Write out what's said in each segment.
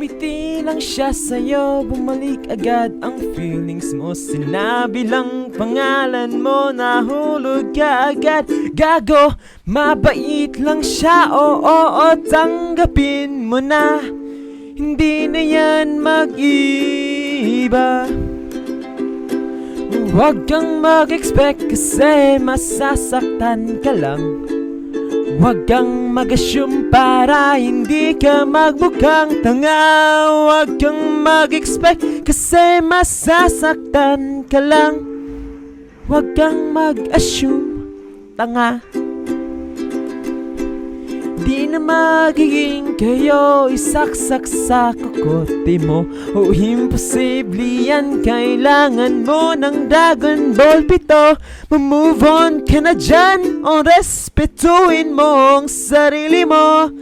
Ngumiti lang siya sa'yo, bumalik agad ang feelings mo. Sinabi lang pangalan mo, nahulog ka agad. Gago, mabait lang siya, oo, tanggapin mo na. Hindi na yan mag-iba. Huwag kang mag-expect kasi masasaktan ka lang. Huwag kang mag-assume para hindi ka magmukhang tanga. Huwag kang mag-expect kasi masasaktan ka lang. Huwag kang mag-assume, tanga. Di na magiging kayo, isaksak sa kokote mo. O imposible yan, kailangan mo ng Dragon Ball Pito. Move on ka na dyan, o respetuhin mo ang sarili mo.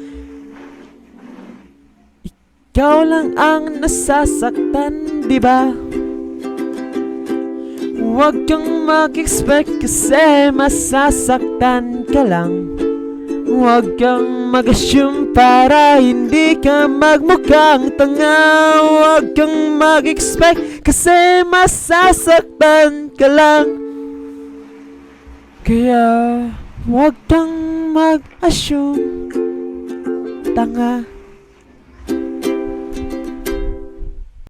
Ikaw lang ang nasasaktan, diba? Huwag kang mag-expect kasi masasaktan ka lang. Huwag kang mag-assume para hindi ka magmukhang tanga. Huwag kang mag-expect kasi masasaktan ka lang. Kaya huwag kang mag-assume, tanga.